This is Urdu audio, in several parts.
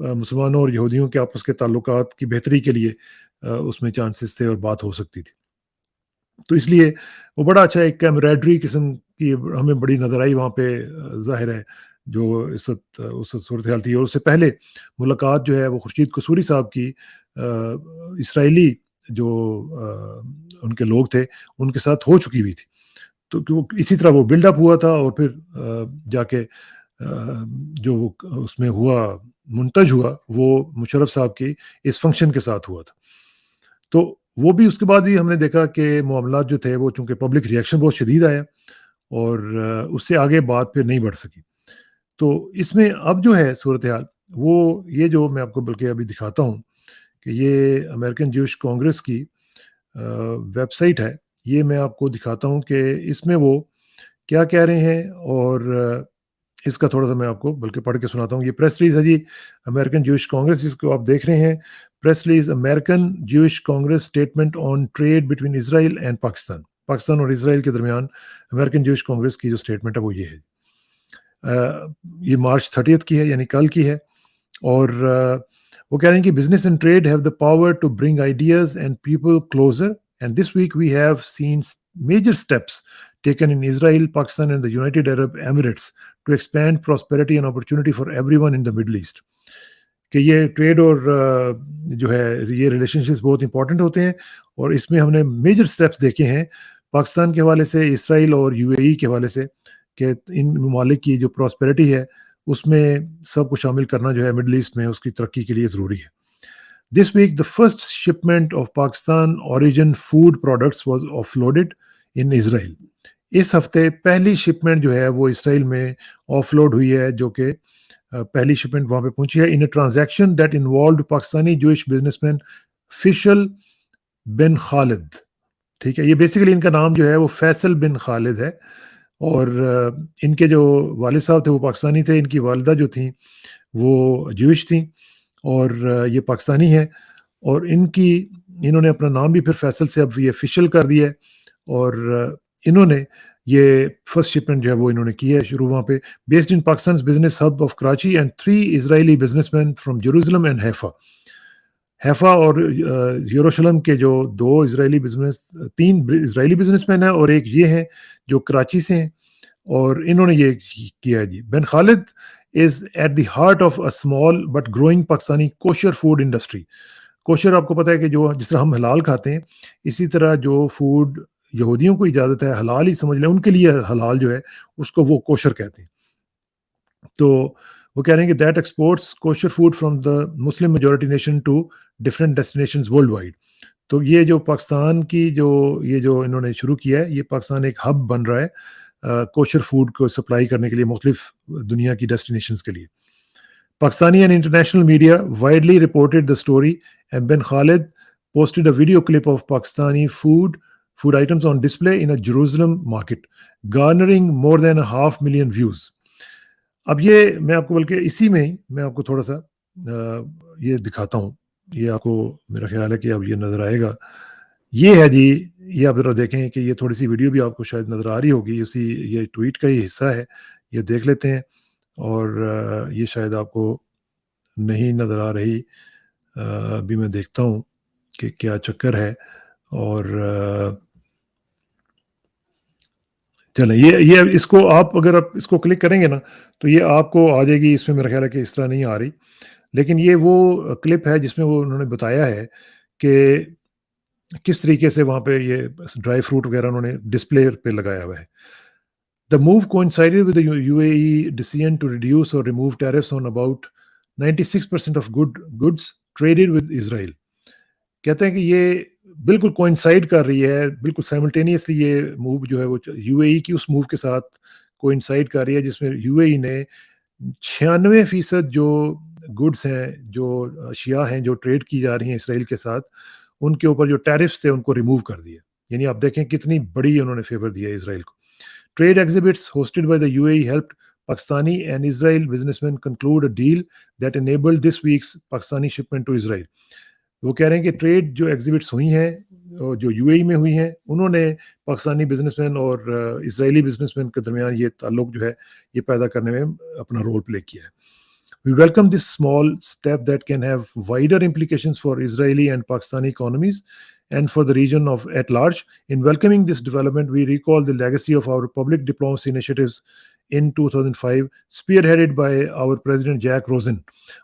مسلمانوں اور یہودیوں کے آپس کے تعلقات کی بہتری کے لیے اس میں چانسز تھے اور بات ہو سکتی تھی. تو اس لیے وہ بڑا اچھا ایک کیمریڈری قسم کی ہمیں بڑی نظر آئی وہاں پہ. ظاہر ہے جو اس وقت صورتحال تھی، اور اس سے پہلے ملاقات جو ہے وہ خورشید قصوری صاحب کی اسرائیلی جو ان کے لوگ تھے ان کے ساتھ ہو چکی ہوئی تھی. تو اسی طرح وہ بلڈ اپ ہوا تھا، اور پھر جا کے جو اس میں ہوا منتج ہوا وہ مشرف صاحب کی اس فنکشن کے ساتھ ہوا تھا. تو وہ بھی اس کے بعد بھی ہم نے دیکھا کہ معاملات جو تھے وہ چونکہ پبلک ریئیکشن بہت شدید آیا، اور اس سے آگے بات پھر نہیں بڑھ سکی. تو اس میں اب جو ہے صورتحال وہ یہ جو میں آپ کو بلکہ ابھی دکھاتا ہوں کہ یہ امریکن جوش کانگریس کی ویب سائٹ ہے. یہ میں آپ کو دکھاتا ہوں کہ اس میں وہ کیا کہہ رہے ہیں، اور اس کا تھوڑا سا میں آپ کو بلکہ پڑھ کے سناتا ہوں. یہ پریس ریلیز ہے جی امریکن جوش کانگریس، جس کو آپ دیکھ رہے ہیں. Press release American Josh Congress statement on trade between Israel and Pakistan. Pakistan اور اسرائیل کے درمیان امریکن جوش کانگریس کی جو اسٹیٹمنٹ ہے وہ یہ ہے. یہ مارچ 30 کی ہے، یعنی کل کی ہے. اور وہ کہہ رہے ہیں کہ business and trade have the power to bring ideas and people closer, and this week we have seen major steps taken in Israel, Pakistan and the United Arab Emirates to expand prosperity and opportunity for everyone in the Middle East. کہ یہ ٹریڈ اور جو ہے یہ ریلیشن شپس بہت امپورٹنٹ ہوتے ہیں، اور اس میں ہم نے میجر سٹیپس دیکھے ہیں پاکستان کے حوالے سے، اسرائیل اور یو اے ای کے حوالے سے، کہ ان ممالک کی جو پراسپیرٹی ہے اس میں سب کو شامل کرنا جو ہے مڈل ایسٹ میں اس کی ترقی کے لیے ضروری ہے. This week the first shipment of Pakistan origin food products was offloaded in Israel. اس ہفتے پہلی شپمنٹ جو ہے وہ اسرائیل میں آف لوڈ ہوئی ہے، جو کہ پہلی شپمنٹ وہاں پہ پہنچی ہے. In a transaction that involved Pakistani Jewish businessman Faisal bin Khalid. ٹھیک ہے، یہ بیسیکلی ان کا نام جو ہے وہ فیصل بن خالد ہے، اور ان کے جو والد صاحب تھے وہ پاکستانی تھے، ان کی والدہ جو تھیں وہ جوئش تھیں، اور یہ پاکستانی ہیں. اور انہوں نے اپنا نام بھی پھر فیصل سے اب یہ فیصل کر دیا ہے، اور انہوں نے یہ فرسٹ شپمنٹ جو ہے وہ انہوں نے کی ہے شروع وہاں پہ. Based in Pakistan business hub of Karachi and 3 Israeli businessman from Jerusalem and Haifa اور یروشلم کے جو 3 اسرائیلی بزنس مین ہیں، اور ایک یہ ہیں جو کراچی سے ہیں، اور انہوں نے یہ کیا ہے جی. Bin Khalid is at the heart of a small but growing Pakistani kosher food industry. Kosher آپ کو پتہ ہے کہ جس طرح ہم حلال کھاتے ہیں، اسی طرح جو فوڈ یہودیوں کو اجازت ہے حلال ہی سمجھ لیں، ان کے لیے حلال جو ہے اس کو وہ کوشر کہتے ہیں. تو وہ کہہ رہے ہیں کہ that exports kosher food from the Muslim majority nation to different destinations worldwide. تو یہ جو پاکستان کی یہ جو انہوں نے شروع کیا ہے، یہ پاکستان ایک ہب بن رہا ہے کوشر فوڈ کو سپلائی کرنے کے لیے مختلف دنیا کی ڈیسٹینیشنز کے لیے. Pakistani and international media widely reported the story and bin Khalid posted a video clip of Pakistani food items on display in a Jerusalem market, garnering more than 500,000 views. اب یہ میں آپ کو بلکہ اسی میں ہی میں آپ کو تھوڑا سا یہ دکھاتا ہوں. یہ آپ کو میرا خیال ہے کہ اب یہ نظر آئے گا. یہ ہے جی، یہ آپ ذرا دیکھیں کہ یہ تھوڑی سی ویڈیو بھی آپ کو شاید نظر آ رہی ہوگی، یہ ٹویٹ کا ہی حصہ ہے. یہ دیکھ لیتے ہیں، اور یہ شاید آپ کو نہیں نظر آ رہی. ابھی میں دیکھتا ہوں کہ کیا چکر ہے. اور چلیں یہ اس کو اگر آپ اس کو کلک کریں گے نا تو یہ آپ کو آ جائے گی. اس میں میرا خیال ہے کہ اس طرح نہیں آ رہی، لیکن یہ وہ کلپ ہے جس میں وہ انہوں نے بتایا ہے کہ کس طریقے سے وہاں پہ یہ ڈرائی فروٹ وغیرہ انہوں نے ڈسپلے پہ لگایا ہوا ہے. The move coincided with the UAE decision to reduce or remove tariffs on about 96% of goods traded with Israel. کہتے ہیں کہ یہ بالکل کوئنسائڈ کر رہی ہے، بالکل سائملٹینیسلی یہ موو جو ہے وہ یو اے ای کی اس موو کے ساتھ کوئنسائڈ کر رہی ہے، جس میں یو اے ای نے 96% جو گڈس ہیں، جو اشیاء ہیں جو ٹریڈ کی جا رہی ہیں اسرائیل کے ساتھ، ان کے اوپر جو ٹیرفس تھے ان کو ریموو کر دیا. یعنی آپ دیکھیں کتنی بڑی انہوں نے فیور دیا ہے اسرائیل کو. Trade exhibits hosted by the UAE helped Pakistani and Israel businessmen conclude a deal that enabled this week's Pakistani shipment to Israel. وہ کہہ رہے ہیں کہ ٹریڈ جو ایگزیبٹس ہوئی ہیں جو یو اے ای میں ہوئی ہیں، انہوں نے پاکستانی بزنس مین اور اسرائیلی بزنس مین کے درمیان یہ تعلق جو ہے یہ پیدا کرنے میں اپنا رول پلے کیا ہے. We welcome this small step that can have wider implications for Israeli and Pakistani economies and for the region of at large. In welcoming this development, we recall the legacy of our public diplomacy initiatives in 2005, spearheaded by our president Jack Rosen.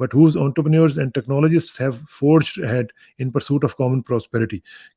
but whose entrepreneurs and technologists have forged ahead in pursuit of common prosperity.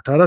18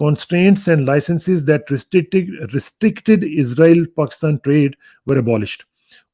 constraints and licenses that restricted Israel-Pakistan trade were abolished.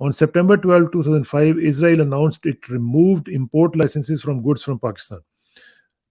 On September 12, 2005, Israel announced it removed import licenses from goods from Pakistan.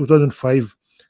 2005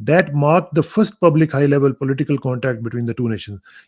That marked the first public high-level political contact between the two nations.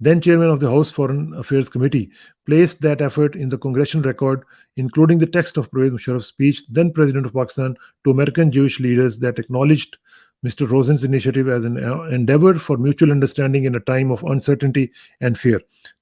then chairman of the House Foreign Affairs Committee, placed that effort in the congressional record, including the text of Pervez Musharraf's speech, then President of Pakistan, to American Jewish leaders that acknowledged Mr. Rosen's initiative as an endeavor for mutual understanding in a time of uncertainty and fear.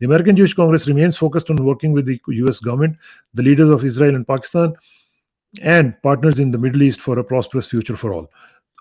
The American Jewish Congress remains focused on working with the US government, the leaders of Israel and Pakistan, and partners in the Middle East for a prosperous future for all.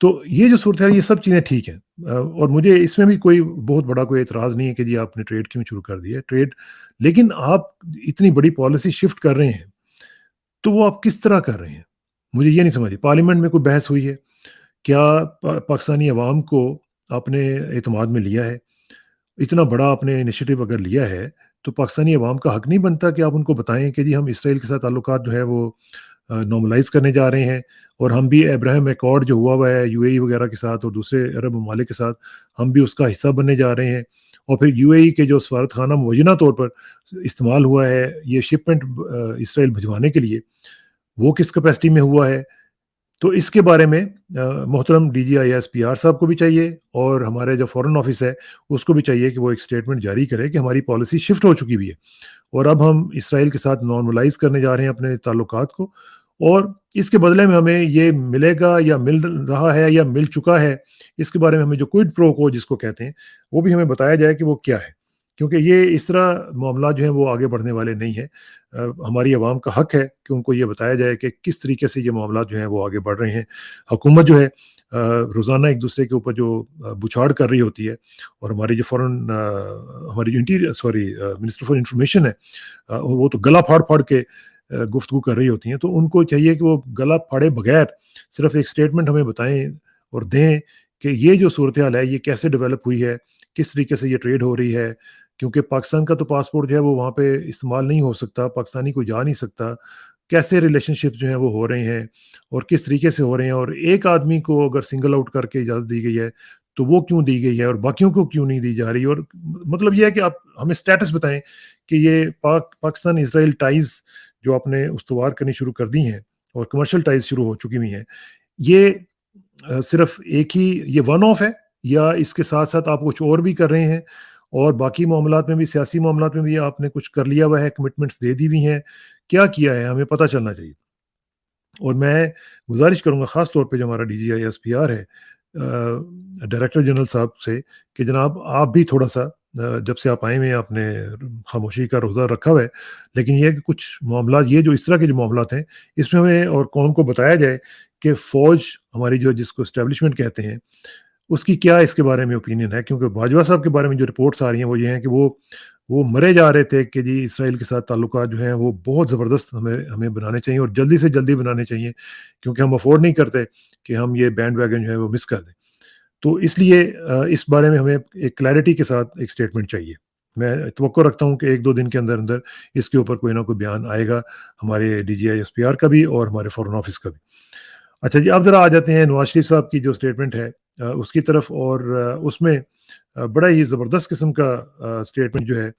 تو یہ جو صورت ہے یہ سب چیزیں ٹھیک ہیں، اور مجھے اس میں بھی کوئی بہت بڑا کوئی اعتراض نہیں ہے کہ جی آپ نے ٹریڈ کیوں شروع کر دی ہے ٹریڈ، لیکن آپ اتنی بڑی پالیسی شفٹ کر رہے ہیں تو وہ آپ کس طرح کر رہے ہیں؟ مجھے یہ نہیں سمجھ پارلیمنٹ میں کوئی بحث ہوئی ہے؟ کیا پاکستانی عوام کو آپ نے اعتماد میں لیا ہے؟ اتنا بڑا آپ نے انیشیٹو اگر لیا ہے تو پاکستانی عوام کا حق نہیں بنتا کہ آپ ان کو بتائیں کہ جی ہم اسرائیل کے ساتھ تعلقات جو ہے وہ نارملائز کرنے جا رہے ہیں، اور ہم بھی ابراہیم ایکارڈ جو ہوا ہوا ہے یو اے ای وغیرہ کے ساتھ اور دوسرے عرب ممالک کے ساتھ، ہم بھی اس کا حصہ بننے جا رہے ہیں، اور پھر یو اے ای کے جو سفارت خانہ مبینہ طور پر استعمال ہوا ہے یہ شپمنٹ اسرائیل بھجوانے کے لیے، وہ کس کیپیسٹی میں ہوا ہے؟ تو اس کے بارے میں محترم D G I S P R صاحب کو بھی چاہیے اور ہمارے جو فورن آفس ہے اس کو بھی چاہیے کہ وہ ایک اسٹیٹمنٹ جاری کرے کہ ہماری پالیسی شفٹ ہو چکی بھی ہے اور اب ہم اسرائیل کے ساتھ نارملائز کرنے جا رہے ہیں اپنے تعلقات کو، اور اس کے بدلے میں ہمیں یہ ملے گا یا مل رہا ہے یا مل چکا ہے، اس کے بارے میں ہمیں جو کوئڈ پرو کو جس کو کہتے ہیں وہ بھی ہمیں بتایا جائے کہ وہ کیا ہے، کیونکہ یہ اس طرح معاملات جو ہیں وہ آگے بڑھنے والے نہیں ہیں۔ ہماری عوام کا حق ہے کہ ان کو یہ بتایا جائے کہ کس طریقے سے یہ معاملات جو ہیں وہ آگے بڑھ رہے ہیں۔ حکومت جو ہے روزانہ ایک دوسرے کے اوپر جو بچھاڑ کر رہی ہوتی ہے، اور ہماری جو فورن ہماری جو انٹیریئر منسٹر فار انفارمیشن ہے، وہ تو گلا پھاڑ پھاڑ کے گفتگو کر رہی ہوتی ہیں، تو ان کو چاہیے کہ وہ گلا پھاڑے بغیر صرف ایک اسٹیٹمنٹ ہمیں بتائیں اور دیں کہ یہ جو صورتحال ہے یہ کیسے ڈیولپ ہوئی ہے، کس طریقے سے یہ ٹریڈ ہو رہی ہے، کیونکہ پاکستان کا تو پاسپورٹ جو ہے وہ وہاں پہ استعمال نہیں ہو سکتا، پاکستانی کو جا نہیں سکتا، کیسے ریلیشن شپ جو ہیں وہ ہو رہے ہیں اور کس طریقے سے ہو رہے ہیں، اور ایک آدمی کو اگر سنگل آؤٹ کر کے اجازت دی گئی ہے تو وہ کیوں دی گئی ہے اور باقیوں کو کیوں نہیں دی جا رہی، اور مطلب یہ ہے کہ آپ ہمیں اسٹیٹس بتائیں کہ یہ پاکستان اسرائیل ٹائز جو آپ نے استوار کرنی شروع کر دی ہیں اور کمرشل ٹائز شروع ہو چکی ہوئی ہیں، یہ صرف ایک ہی یہ ون آف ہے، یا اس کے ساتھ ساتھ آپ کچھ اور بھی کر رہے ہیں اور باقی معاملات میں بھی سیاسی معاملات میں بھی آپ نے کچھ کر لیا ہوا ہے، کمٹمنٹس دے دی ہوئی ہیں، کیا کیا ہے ہمیں پتہ چلنا چاہیے۔ اور میں گزارش کروں گا خاص طور پہ جو ہمارا D G I S P R ہے ڈائریکٹر جنرل صاحب سے کہ جناب آپ بھی تھوڑا سا جب سے آپ آئے ہوئے ہیں آپ نے خاموشی کا روزہ رکھا ہوا ہے، لیکن یہ کہ کچھ معاملات یہ جو اس طرح کے جو معاملات ہیں اس میں ہمیں اور قوم کو بتایا جائے کہ فوج ہماری جو جس کو اسٹیبلشمنٹ کہتے ہیں اس کی کیا اس کے بارے میں اوپینین ہے، کیونکہ باجوہ صاحب کے بارے میں جو رپورٹس آ رہی ہیں وہ یہ ہیں کہ وہ مرے جا رہے تھے کہ جی اسرائیل کے ساتھ تعلقات جو ہیں وہ بہت زبردست ہمیں بنانے چاہیے اور جلدی سے جلدی بنانے چاہیے، کیونکہ ہم افورڈ نہیں کرتے کہ ہم یہ بینڈ ویگن جو ہے وہ مس کر دیں۔ تو اس لیے اس بارے میں ہمیں ایک کلیئرٹی کے ساتھ ایک اسٹیٹمنٹ چاہیے۔ میں توقع رکھتا ہوں کہ 1-2 دن کے اندر اندر اس کے اوپر کوئی نہ کوئی بیان آئے گا ہمارے D G I S P R کا بھی اور ہمارے فورن آفس کا بھی۔ اچھا جی، اب ذرا آ جاتے ہیں نواز شریف صاحب کی جو اسٹیٹمنٹ ہے اس کی طرف، اور اس میں بڑا ہی زبردست قسم کا اسٹیٹمنٹ جو ہے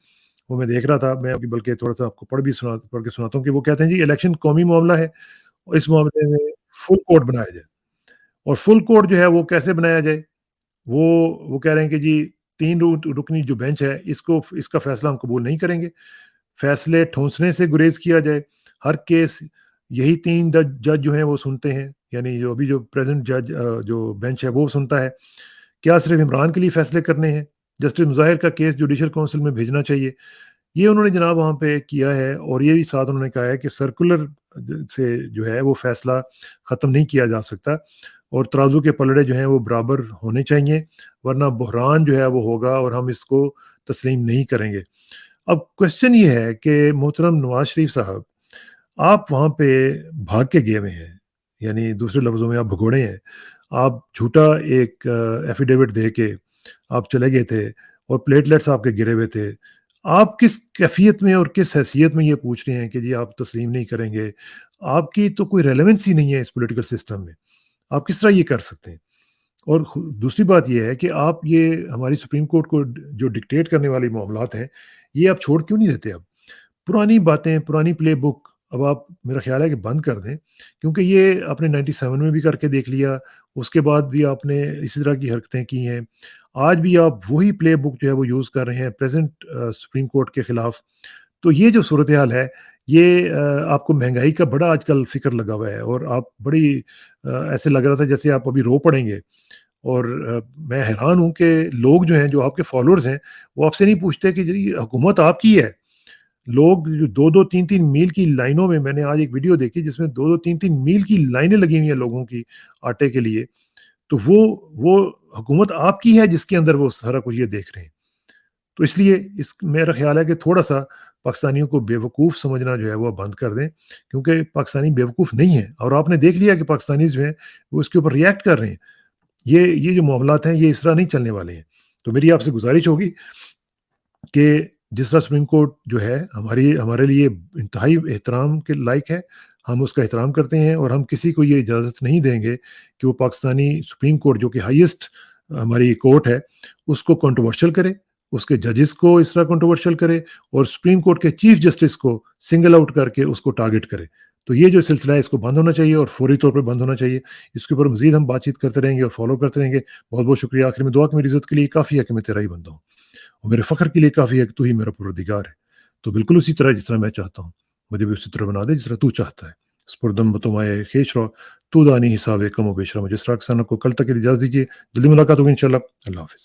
وہ میں دیکھ رہا تھا، میں ابھی بلکہ تھوڑا سا آپ کو پڑھ کے سناتا ہوں کہ وہ کہتے ہیں جی الیکشن قومی معاملہ ہے اور اس معاملے میں فل کوڈ بنایا جائے، اور فل کوڈ جو ہے وہ کیسے بنایا جائے، وہ کہہ رہے ہیں کہ جی 3 رکنی جو بینچ ہے اس کا فیصلہ ہم قبول نہیں کریں گے، فیصلے ٹھونسنے سے گریز کیا جائے، ہر کیس یہی 3 جج جو ہیں وہ سنتے ہیں، یعنی جو ابھی جو پریزنٹ جج جو بینچ ہے وہ سنتا ہے، کیا صرف عمران کے لیے فیصلے کرنے ہیں، جسٹس مظاہر کا کیس جوڈیشل کونسل میں بھیجنا چاہیے، یہ انہوں نے جناب وہاں پہ کیا ہے، اور یہ بھی ساتھ انہوں نے کہا ہے کہ سرکولر سے جو ہے وہ فیصلہ ختم نہیں کیا جا سکتا، اور ترازو کے پلڑے جو ہیں وہ برابر ہونے چاہیے، ورنہ بحران جو ہے وہ ہوگا اور ہم اس کو تسلیم نہیں کریں گے۔ اب کوشچن یہ ہے کہ محترم نواز شریف صاحب، آپ وہاں پہ بھاگ کے گئے ہوئے ہیں، یعنی دوسرے لفظوں میں آپ بھگوڑے ہیں، آپ جھوٹا ایک ایفیڈیوٹ دے کے آپ چلے گئے تھے اور پلیٹلیٹس آپ کے گرے ہوئے تھے، آپ کس کیفیت میں اور کس حیثیت میں یہ پوچھ رہے ہیں کہ جی آپ تسلیم نہیں کریں گے؟ آپ کی تو کوئی ریلیونس ہی نہیں ہے اس پولیٹیکل سسٹم میں، آپ کس طرح یہ کر سکتے ہیں؟ اور دوسری بات یہ ہے کہ آپ یہ ہماری سپریم کورٹ کو جو ڈکٹیٹ کرنے والی معاملات ہیں یہ آپ چھوڑ کیوں نہیں دیتے؟ اب پرانی باتیں، پرانی پلے بک اب آپ میرا خیال ہے کہ بند کر دیں، کیونکہ یہ آپ نے 97 میں بھی کر کے دیکھ لیا، اس کے بعد بھی آپ نے اسی طرح کی حرکتیں کی ہیں، آج بھی آپ وہی پلے بک جو ہے وہ یوز کر رہے ہیں پریزنٹ سپریم کورٹ کے خلاف۔ تو یہ جو صورتحال ہے یہ آپ کو مہنگائی کا بڑا آج کل فکر لگا ہوا ہے، اور آپ بڑی ایسے لگ رہا تھا جیسے آپ ابھی رو پڑیں گے، اور میں حیران ہوں کہ لوگ جو ہیں جو آپ کے فالوورز ہیں وہ آپ سے نہیں پوچھتے کہ جی حکومت آپ کی ہے، لوگ جو 2-2 3-3 میل کی لائنوں میں نے آج ایک ویڈیو دیکھی جس میں 2-2 3-3 میل کی لائنیں لگی ہوئی ہیں لوگوں کی آٹے کے لیے، تو وہ حکومت آپ کی ہے جس کے اندر وہ سارا کچھ یہ دیکھ رہے ہیں۔ تو اس لیے میرا خیال ہے کہ تھوڑا-سا پاکستانیوں کو بیوقوف سمجھنا جو ہے وہ بند کر دیں، کیونکہ پاکستانی بیوقوف نہیں ہیں، اور آپ نے دیکھ لیا کہ پاکستانیز جو ہیں وہ اس کے اوپر ریئیکٹ کر رہے ہیں۔ یہ جو معاملات ہیں یہ اس طرح نہیں چلنے والے ہیں۔ تو میری آپ سے گزارش ہوگی کہ جس طرح سپریم کورٹ جو ہے ہمارے لیے انتہائی احترام کے لائق ہے، ہم اس کا احترام کرتے ہیں، اور ہم کسی کو یہ اجازت نہیں دیں گے کہ وہ پاکستانی سپریم کورٹ جو کہ ہائیسٹ ہماری کورٹ ہے اس کو کنٹروورشل کرے، اس کے ججز کو اس طرح کنٹروورشل کرے، اور سپریم کورٹ کے چیف جسٹس کو سنگل آؤٹ کر کے اس کو ٹارگٹ کرے۔ تو یہ جو سلسلہ ہے اس کو بند ہونا چاہیے، اور فوری طور پہ بند ہونا چاہیے۔ اس کے اوپر مزید ہم بات چیت کرتے رہیں گے اور فالو کرتے رہیں گے۔ بہت بہت شکریہ۔ آخر میں دعا کہ میری عزت کے لیے کافی ہے کہ میں تیرا ہی بندہ ہوں، اور میرے فخر کے لیے کافی ہے کہ تو ہی میرا پروردگار ہے۔ تو بالکل اسی طرح جس طرح میں چاہتا ہوں مجھے بھی اسی طرح بنا دے جس طرح تو چاہتا ہے۔ سپردم بتمائے خیش رو، تو دانی حساب کم و بیش رہا۔ مجھے اسرار کسانوں کو کل تک کے لیے اجازت دیجیے، جلدی ملاقات ہوگی انشاءاللہ۔ اللہ حافظ۔